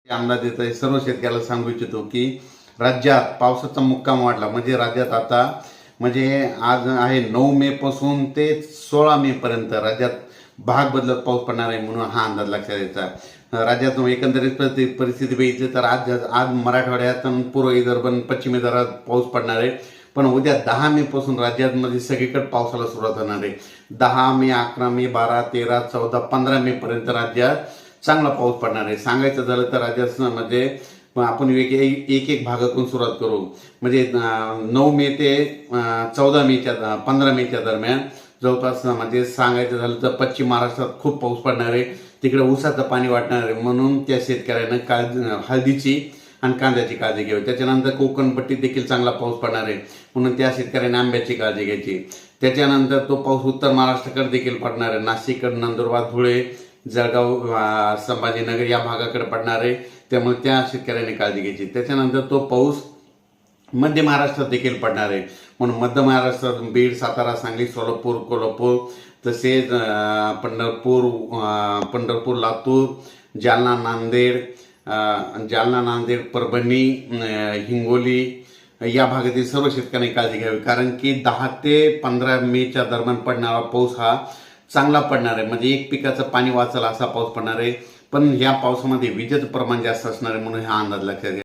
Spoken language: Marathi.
अंदाज येत आहे, सर्व शेतकऱ्याला सांगू इच्छितो की राज्यात पावसाचा मुक्काम वाढला. म्हणजे राज्यात आता म्हणजे आज आहे 9 मे पासून ते 16 मे पर्यंत राज्यात भाग बदलत पाऊस पडणार आहे म्हणून हा अंदाज लक्षात यायचा. राज्यात एकंदरीत परिस्थिती बघितली तर आज आज मराठवाड्यात आणि पूर्व विदर्भ आणि पश्चिम विदर्भात पाऊस पडणार आहे. पण उद्या 10 मे पासून राज्यामध्ये सगळीकडे पावसाला सुरुवात होणार आहे. 10 मे, 11 मे, 12, 13, 14, 15 मे पर्यंत राज्यात चांगला पाऊस पडणार आहे. सांगायचं झालं तर राज्यामध्ये आपण एक भागातून सुरुवात करू. म्हणजे 9 मे ते 14 मेच्या 15 मेच्या दरम्यान जवळपास म्हणजे सांगायचं झालं तर पश्चिम महाराष्ट्रात खूप पाऊस पडणार आहे. तिकडे ऊसाचं पाणी वाटणार आहे म्हणून त्या शेतकऱ्यानं हळदीची आणि कांद्याची काळजी घ्यावी. त्याच्यानंतर कोकणपट्टीत देखील चांगला पाऊस पडणार आहे म्हणून त्या शेतकऱ्याने आंब्याची काळजी घ्यायची. त्याच्यानंतर तो पाऊस उत्तर महाराष्ट्राकडे देखील पडणार आहे. नाशिककडे, नंदुरबार, धुळे, जळगाव, संभाजीनगर या भागाकडे पडणार आहे. त्यामुळे त्या शेतकऱ्यांनी काळजी घ्यायची. त्याच्यानंतर तो पाऊस मध्य महाराष्ट्रात देखील पडणार आहे म्हणून मध्य महाराष्ट्रात बीड, सातारा, सांगली, सोलापूर, कोल्हापूर तसेच पंढरपूर, लातूर, जालना, नांदेड, परभणी, हिंगोली या भागातील सर्व शेतकऱ्यांनी काळजी घ्यावी. कारण की 10 ते 15 मेच्या दरम्यान पडणारा पाऊस हा चांगला पडणार आहे. म्हणजे एक पिकाचं पाणी वाचेल असा पाऊस पडणार आहे. पण या पावसामध्ये विजेचं प्रमाण जास्त असणार आहे म्हणून हा अंदाज लक्षात घ्या.